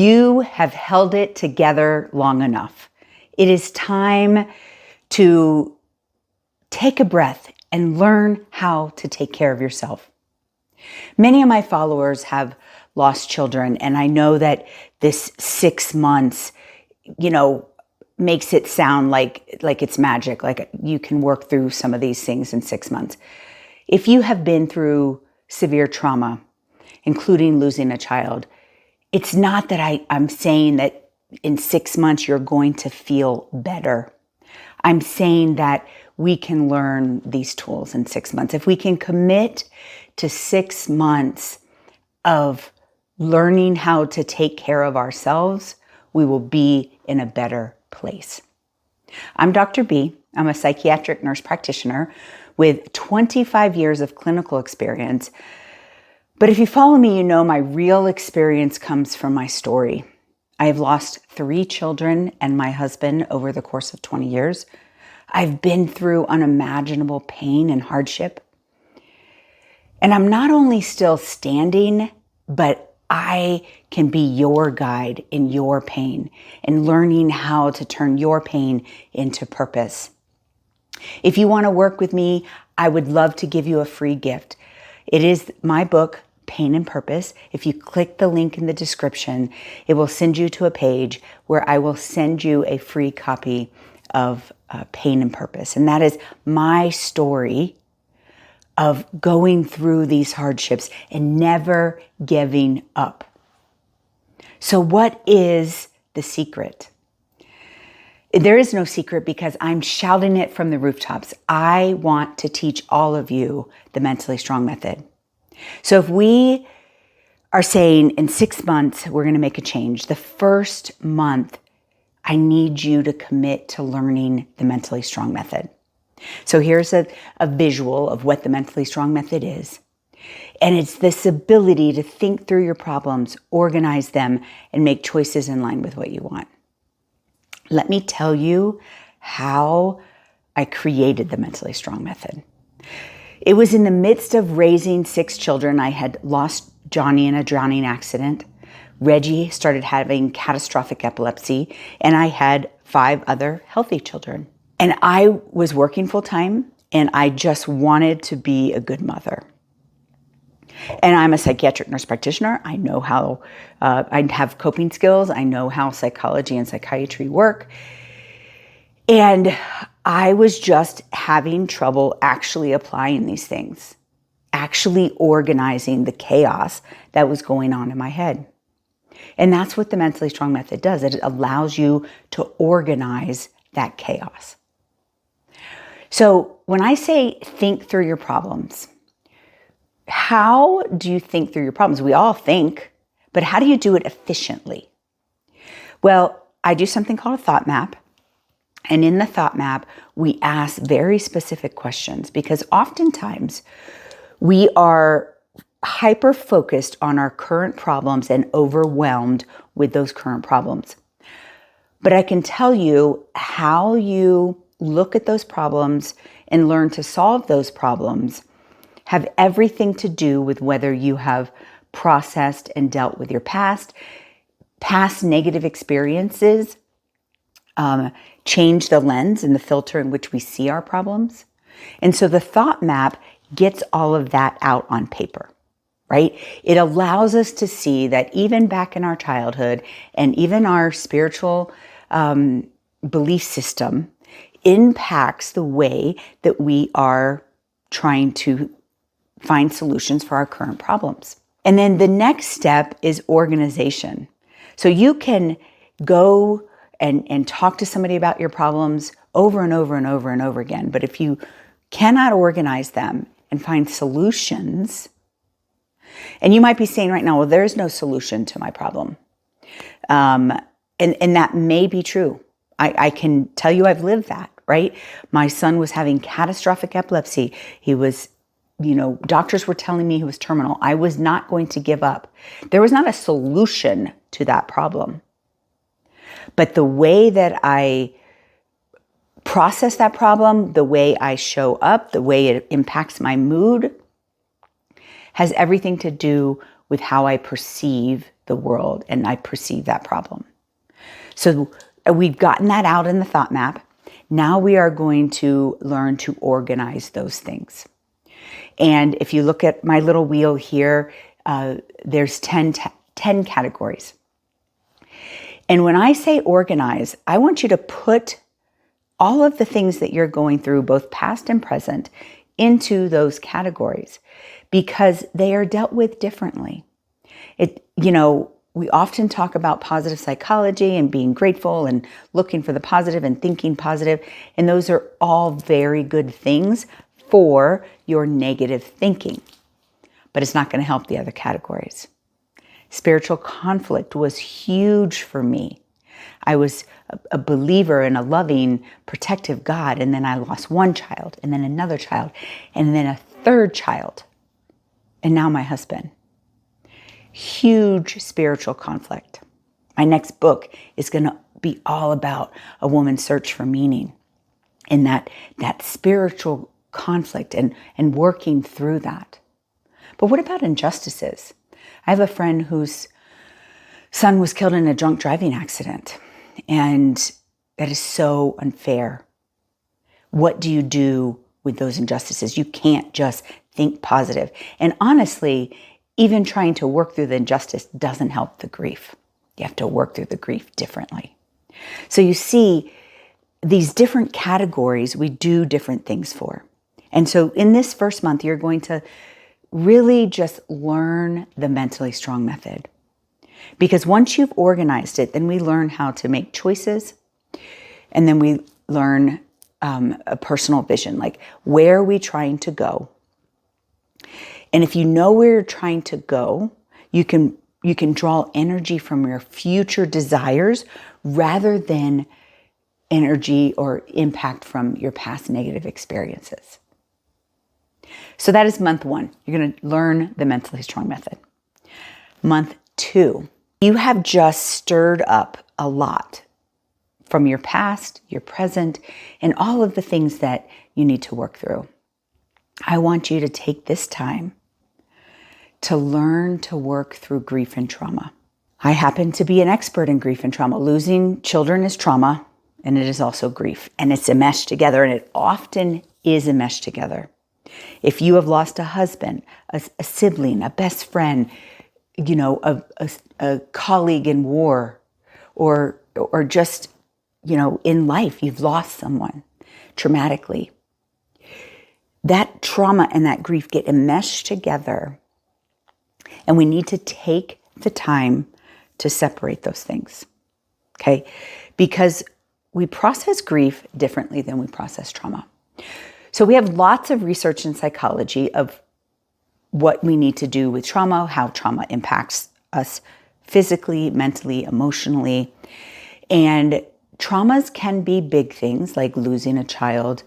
You have held it together long enough. It is time to take a breath and learn how to take care of yourself. Many of my followers have lost children, and I know that this 6 months, makes it sound like it's magic, like you can work through some of these things in 6 months. If you have been through severe trauma, including losing a child, it's not that I'm saying that in 6 months you're going to feel better. I'm saying that we can learn these tools in 6 months. If we can commit to 6 months of learning how to take care of ourselves, we will be in a better place. I'm Dr. B. I'm a psychiatric nurse practitioner with 25 years of clinical experience. But if you follow me, you know my real experience comes from my story. I have lost 3 children and my husband over the course of 20 years. I've been through unimaginable pain and hardship. And I'm not only still standing, but I can be your guide in your pain and learning how to turn your pain into purpose. If you want to work with me, I would love to give you a free gift. It is my book, Pain and Purpose. If you click the link in the description, it will send you to a page where I will send you a free copy of Pain and Purpose. And that is my story of going through these hardships and never giving up. So what is the secret? There is no secret because I'm shouting it from the rooftops. I want to teach all of you the Mentally Strong Method. So if we are saying in 6 months, we're going to make a change, the first month, I need you to commit to learning the Mentally Strong Method. So here's a visual of what the Mentally Strong Method is. And it's this ability to think through your problems, organize them, and make choices in line with what you want. Let me tell you how I created the Mentally Strong Method. It was in the midst of raising 6 children. I had lost Johnny in a drowning accident. Reggie started having catastrophic epilepsy, and I had 5 other healthy children. And I was working full time, and I just wanted to be a good mother. And I'm a psychiatric nurse practitioner. I know how, I have coping skills. I know how psychology and psychiatry work. And I was just having trouble actually applying these things, actually organizing the chaos that was going on in my head. And that's what the Mentally Strong Method does. It allows you to organize that chaos. So when I say think through your problems, how do you think through your problems? We all think, but how do you do it efficiently? Well, I do something called a thought map. And in the thought map, we ask very specific questions because oftentimes we are hyper-focused on our current problems and overwhelmed with those current problems. But I can tell you how you look at those problems and learn to solve those problems have everything to do with whether you have processed and dealt with your past negative experiences, change the lens and the filter in which we see our problems. And so the thought map gets all of that out on paper, right? It allows us to see that even back in our childhood and even our spiritual belief system impacts the way that we are trying to find solutions for our current problems. And then the next step is organization. So you can go and talk to somebody about your problems over and over and over and over again. But if you cannot organize them and find solutions, and you might be saying right now, well, there's no solution to my problem. And that may be true. I can tell you I've lived that, right? My son was having catastrophic epilepsy. He was, doctors were telling me he was terminal. I was not going to give up. There was not a solution to that problem. But the way that I process that problem, the way I show up, the way it impacts my mood, has everything to do with how I perceive the world and I perceive that problem. So we've gotten that out in the thought map. Now we are going to learn to organize those things. And if you look at my little wheel here, there's 10 categories. And when I say organize, I want you to put all of the things that you're going through, both past and present, into those categories because they are dealt with differently. We often talk about positive psychology and being grateful and looking for the positive and thinking positive, and those are all very good things for your negative thinking, but it's not going to help the other categories. Spiritual conflict was huge for me. I was a believer in a loving, protective God, and then I lost one child, and then another child, and then a third child, and now my husband. Huge spiritual conflict. My next book is going to be all about a woman's search for meaning and that spiritual conflict and working through that. But what about injustices? I have a friend whose son was killed in a drunk driving accident, and that is so unfair. What do you do with those injustices? You can't just think positive. And honestly, even trying to work through the injustice doesn't help the grief. You have to work through the grief differently. So you see, these different categories, we do different things for. And so in this first month, you're going to really just learn the Mentally Strong method. Because once you've organized it, then we learn how to make choices. And then we learn a personal vision, like where are we trying to go? And if you know where you're trying to go, you can draw energy from your future desires rather than energy or impact from your past negative experiences. So that is month 1. You're going to learn the Mentally Strong method. Month 2, you have just stirred up a lot from your past, your present, and all of the things that you need to work through. I want you to take this time to learn to work through grief and trauma. I happen to be an expert in grief and trauma. Losing children is trauma, and it is also grief, and it's enmeshed together, and it often is enmeshed together. If you have lost a husband, a sibling, a best friend, a colleague in war, or just, in life, you've lost someone traumatically, that trauma and that grief get enmeshed together. And we need to take the time to separate those things, okay? Because we process grief differently than we process trauma. So we have lots of research in psychology of what we need to do with trauma, how trauma impacts us physically, mentally, emotionally. And traumas can be big things like losing a child,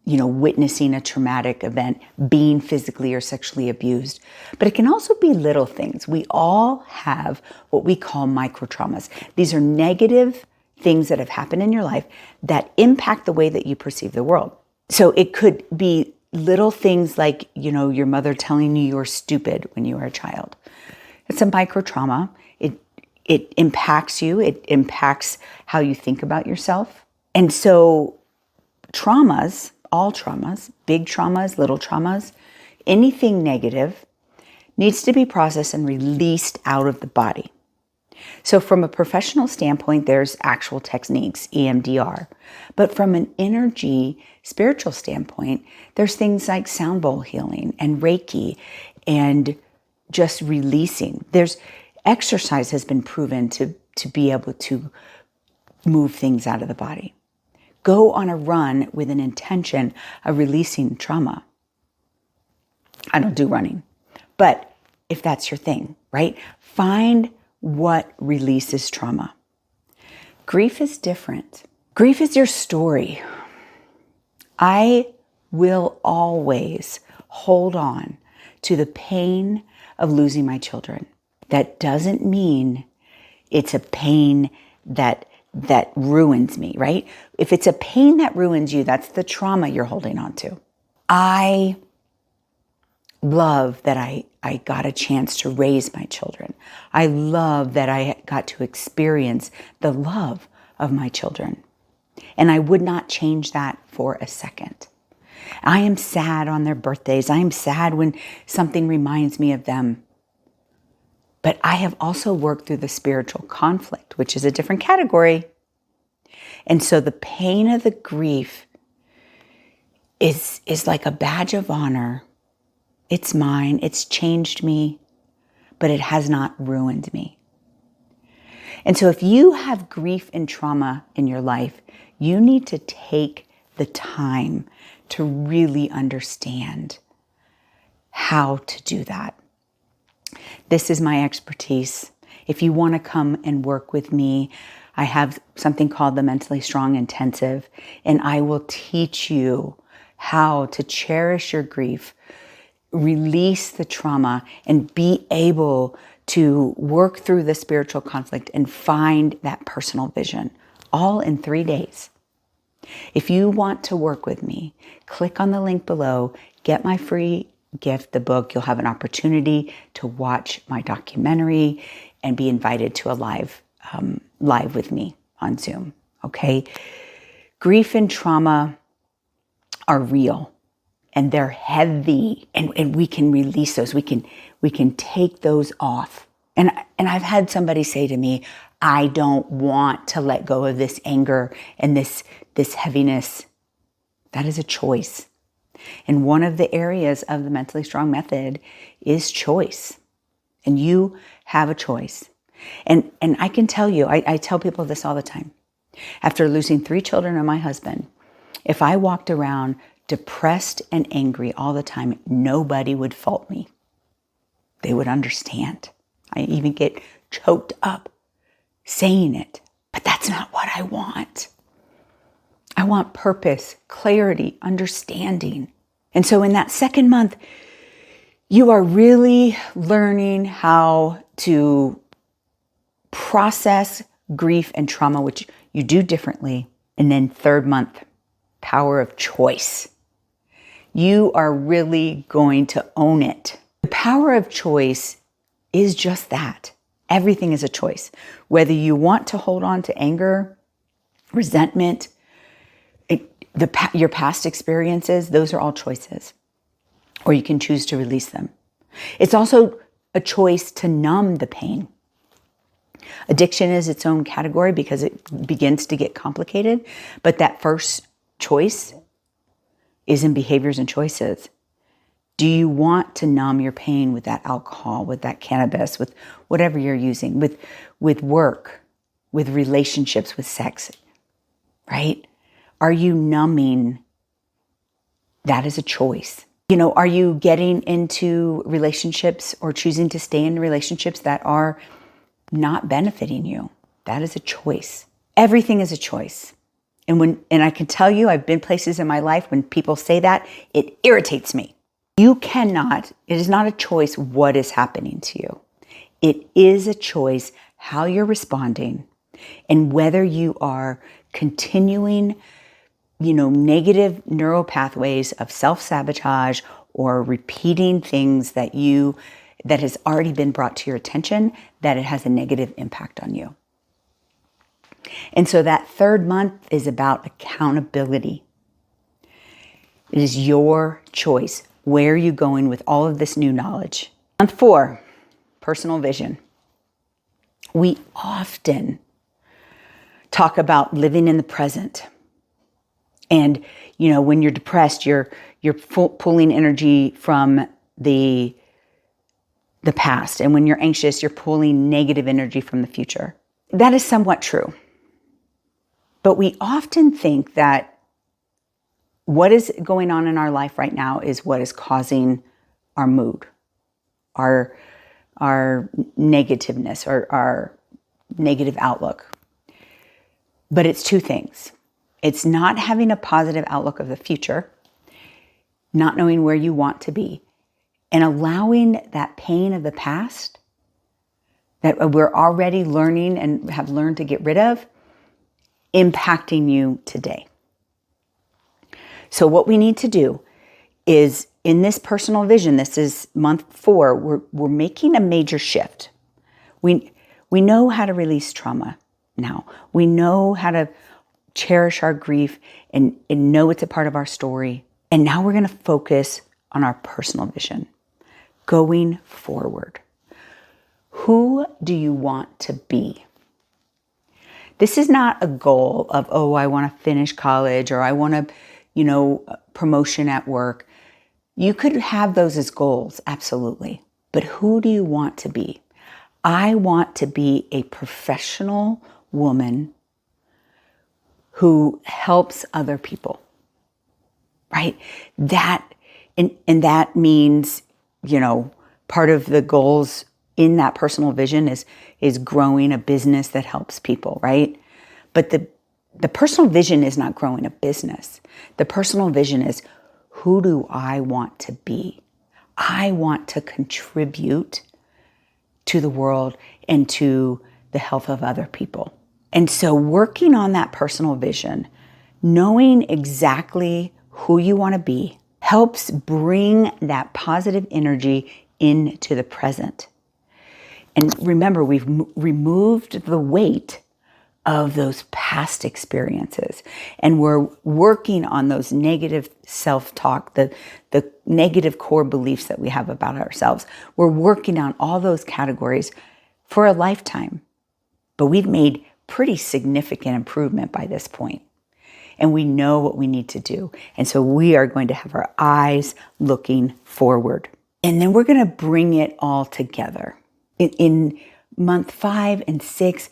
witnessing a traumatic event, being physically or sexually abused. But it can also be little things. We all have what we call microtraumas. These are negative things that have happened in your life that impact the way that you perceive the world. So it could be little things like, your mother telling you you're stupid when you were a child. It's a microtrauma. It impacts you. It impacts how you think about yourself. And so traumas, all traumas, big traumas, little traumas, anything negative needs to be processed and released out of the body. So from a professional standpoint, there's actual techniques, EMDR. But from an energy, spiritual standpoint, there's things like sound bowl healing and Reiki and just releasing. There's exercise has been proven to be able to move things out of the body. Go on a run with an intention of releasing trauma. I don't do running, but if that's your thing, right? Find what releases trauma. Grief is different. Grief is your story. I will always hold on to the pain of losing my children. That doesn't mean it's a pain that ruins me, right? If it's a pain that ruins you, that's the trauma you're holding on to. I love that I I got a chance to raise my children. I love that I got to experience the love of my children. And I would not change that for a second. I am sad on their birthdays. I am sad when something reminds me of them. But I have also worked through the spiritual conflict, which is a different category. And so the pain of the grief is like a badge of honor. It's mine. It's changed me, but it has not ruined me. And so if you have grief and trauma in your life, you need to take the time to really understand how to do that. This is my expertise. If you want to come and work with me, I have something called the Mentally Strong Intensive, and I will teach you how to cherish your grief, release the trauma, and be able to work through the spiritual conflict and find that personal vision, all in 3 days. If you want to work with me, click on the link below, get my free gift, the book. You'll have an opportunity to watch my documentary and be invited to a live with me on Zoom, okay? Grief and trauma are real and they're heavy, and we can release those. We can take those off. And I've had somebody say to me, I don't want to let go of this anger and this heaviness. That is a choice. And one of the areas of the Mentally Strong Method is choice. And you have a choice. And I can tell you, I tell people this all the time. After losing 3 children and my husband, if I walked around depressed and angry all the time, nobody would fault me. They would understand. I even get choked up saying it, but that's not what I want. I want purpose, clarity, understanding. And so in that second month, you are really learning how to process grief and trauma, which you do differently. And then third month, power of choice. You are really going to own it. The power of choice is just that. Everything is a choice. Whether you want to hold on to anger, resentment, your past experiences, those are all choices. Or you can choose to release them. It's also a choice to numb the pain. Addiction is its own category because it begins to get complicated. But that first choice is in behaviors and choices. Do you want to numb your pain with that alcohol, with that cannabis, with whatever you're using, with work, with relationships, with sex, right? Are you numbing? That is a choice. Are you getting into relationships or choosing to stay in relationships that are not benefiting you? That is a choice. Everything is a choice. And I can tell you, I've been places in my life when people say that, it irritates me. It is not a choice what is happening to you. It is a choice how you're responding and whether you are continuing, negative neural pathways of self-sabotage or repeating things that has already been brought to your attention, that it has a negative impact on you. And so that third month is about accountability. It is your choice. Where are you going with all of this new knowledge? Month 4, personal vision. We often talk about living in the present. And, when you're depressed, you're pulling energy from the past. And when you're anxious, you're pulling negative energy from the future. That is somewhat true. But we often think that what is going on in our life right now is what is causing our mood, our negativeness, or our negative outlook. But it's 2 things. It's not having a positive outlook of the future, not knowing where you want to be, and allowing that pain of the past that we're already learning and have learned to get rid of, impacting you today. So what we need to do is in this personal vision. This is month 4. We're making a major shift. We know how to release trauma now. We know how to cherish our grief and know it's a part of our story. And now we're going to focus on our personal vision going forward. Who do you want to be? This is not a goal of, oh, I want to finish college or I want to, promotion at work. You could have those as goals, absolutely. But who do you want to be? I want to be a professional woman who helps other people, right? And that means, part of the goals in that personal vision is growing a business that helps people, right? But the personal vision is not growing a business. The personal vision is, who do I want to be? I want to contribute to the world and to the health of other people. And so working on that personal vision, knowing exactly who you want to be, helps bring that positive energy into the present. And remember, we've removed the weight of those past experiences. And we're working on those negative self-talk, the negative core beliefs that we have about ourselves. We're working on all those categories for a lifetime. But we've made pretty significant improvement by this point. And we know what we need to do. And so we are going to have our eyes looking forward. And then we're going to bring it all together. In month 5 and 6,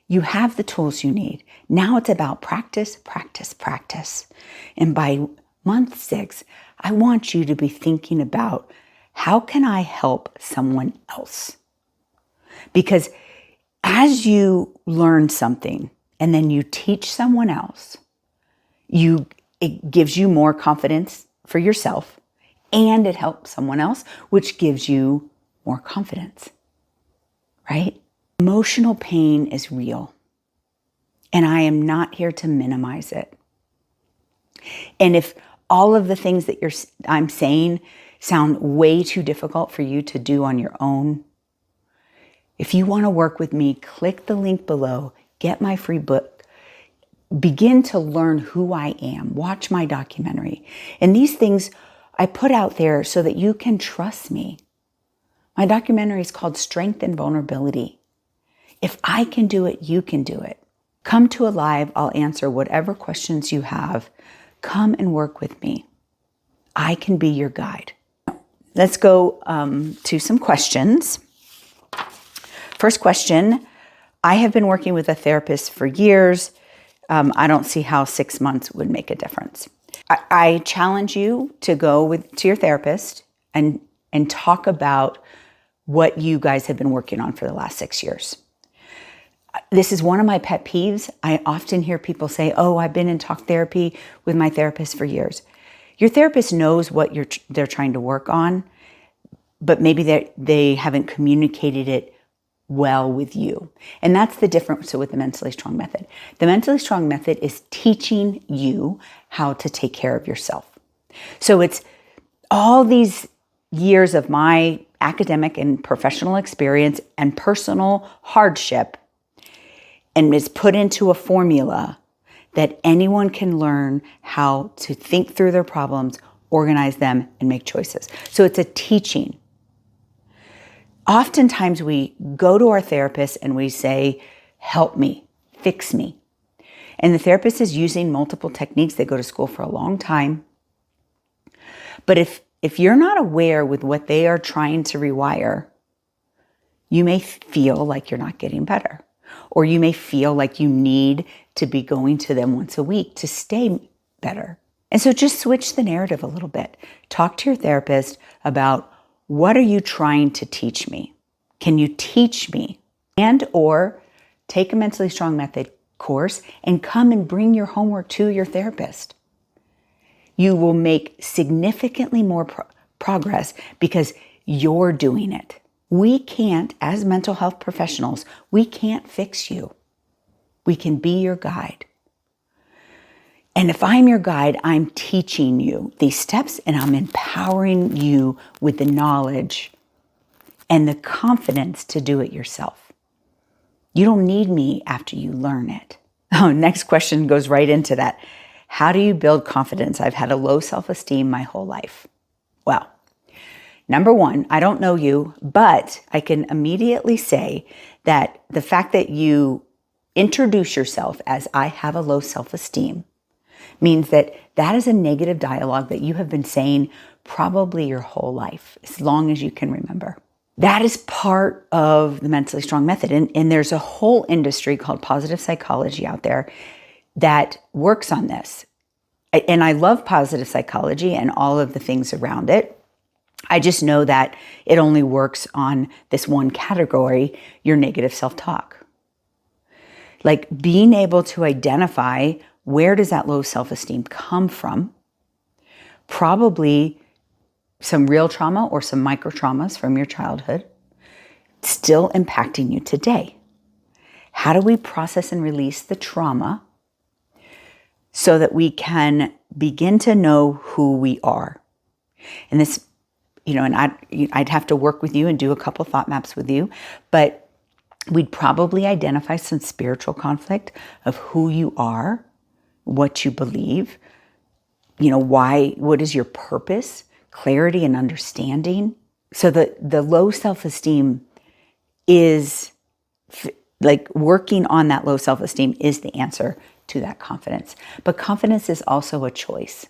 you have the tools you need. Now it's about practice, practice, practice. And by month 6, I want you to be thinking about, how can I help someone else? Because as you learn something and then you teach someone else, it gives you more confidence for yourself and it helps someone else, which gives you more confidence, right? Emotional pain is real, and I am not here to minimize it. And if all of the things that I'm saying sound way too difficult for you to do on your own, if you want to work with me, click the link below, get my free book, begin to learn who I am, watch my documentary. And these things I put out there so that you can trust me. My documentary is called Strength and Vulnerability. If I can do it, you can do it. Come to Alive. I'll answer whatever questions you have. Come and work with me. I can be your guide. Let's go to some questions. First question, I have been working with a therapist for years. I don't see how 6 months would make a difference. I challenge you to go to your therapist and talk about what you guys have been working on for the last 6 years. This is one of my pet peeves. I often hear people say, oh, I've been in talk therapy with my therapist for years. Your therapist knows what they're trying to work on, but maybe they haven't communicated it well with you. And that's the difference with the Mentally Strong Method. The Mentally Strong Method is teaching you how to take care of yourself. So it's all these years of my academic and professional experience and personal hardship, and is put into a formula that anyone can learn how to think through their problems, organize them, and make choices. So it's a teaching. Oftentimes we go to our therapist and we say, help me, fix me. And the therapist is using multiple techniques. They go to school for a long time. But if you're not aware with what they are trying to rewire, you may feel like you're not getting better. Or you may feel like you need to be going to them once a week to stay better. And so just switch the narrative a little bit. Talk to your therapist about, what are you trying to teach me? Can you teach me? And or take a Mentally Strong Method course and come and bring your homework to your therapist. You will make significantly more progress because you're doing it. We can't, as mental health professionals, we can't fix you. We can be your guide. And if I'm your guide, I'm teaching you these steps and I'm empowering you with the knowledge and the confidence to do it yourself. You don't need me after you learn it. Oh, next question goes right into that. How do you build confidence? I've had a low self-esteem my whole life. Well, number one, I don't know you, but I can immediately say that the fact that you introduce yourself as I have a low self-esteem means that that is a negative dialogue that you have been saying probably your whole life, as long as you can remember. That is part of the Mentally Strong Method. And there's a whole industry called positive psychology out there that works on this. And I love positive psychology and all of the things around it. I just know that it only works on this one category, your negative self-talk. Like being able to identify where does that low self-esteem come from? Probably some real trauma or some micro traumas from your childhood still impacting you today. How do we process and release the trauma so that we can begin to know who we are? And this, and I'd have to work with you and do a couple thought maps with you, but we'd probably identify some spiritual conflict of who you are, what you believe, what is your purpose, clarity and understanding. So the low self-esteem is like working on that low self-esteem is the answer to that confidence. But confidence is also a choice.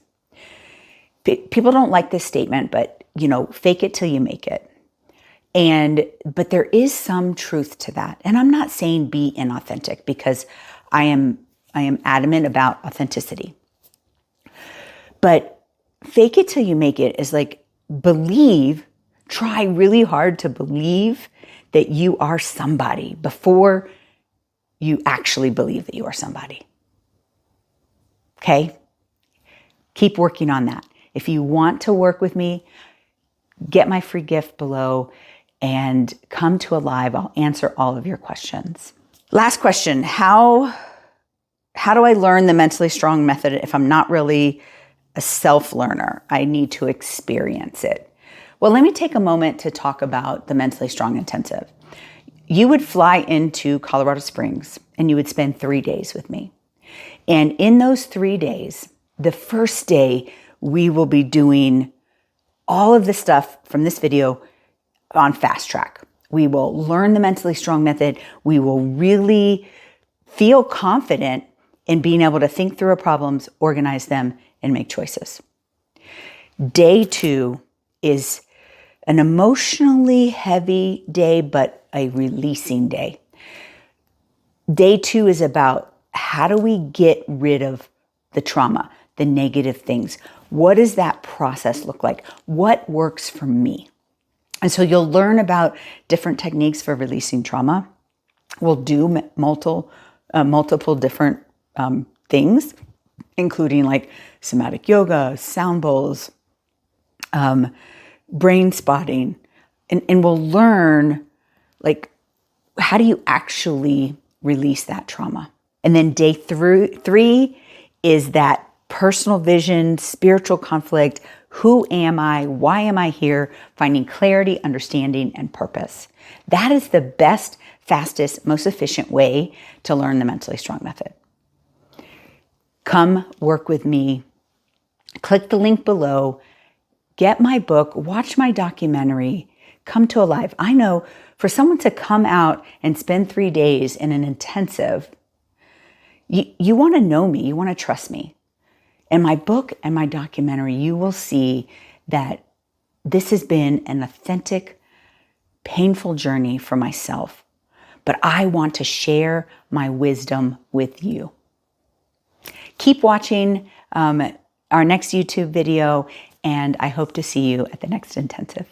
People don't like this statement, but fake it till you make it. But there is some truth to that. And I'm not saying be inauthentic, because I am adamant about authenticity. But fake it till you make it is like try really hard to believe that you are somebody before you actually believe that you are somebody. Okay? Keep working on that. If you want to work with me, get my free gift below and come to a live. I'll answer all of your questions. Last question. How do I learn the Mentally Strong Method if I'm not really a self-learner? I need to experience it. Well, let me take a moment to talk about the Mentally Strong Intensive. You would fly into Colorado Springs and you would spend 3 days with me. And in those 3 days, the first day, we will be doing all of the stuff from this video on fast track. We will learn the Mentally Strong Method. We will really feel confident in being able to think through our problems, organize them, and make choices. Day 2 is an emotionally heavy day, but a releasing day. Day 2 is about how do we get rid of the trauma, the negative things? What does that process look like? What works for me? And so you'll learn about different techniques for releasing trauma. We'll do multiple different things, including like somatic yoga, sound bowls, brain spotting, and we'll learn like how do you actually release that trauma. And then day 3 is that personal vision, spiritual conflict. Who am I? Why am I here? Finding clarity, understanding, and purpose. That is the best, fastest, most efficient way to learn the Mentally Strong Method. Come work with me. Click the link below. Get my book. Watch my documentary. Come to a live. I know for someone to come out and spend 3 days in an intensive, you want to know me. You want to trust me. In my book and my documentary, you will see that this has been an authentic, painful journey for myself, but I want to share my wisdom with you. Keep watching our next YouTube video, and I hope to see you at the next intensive.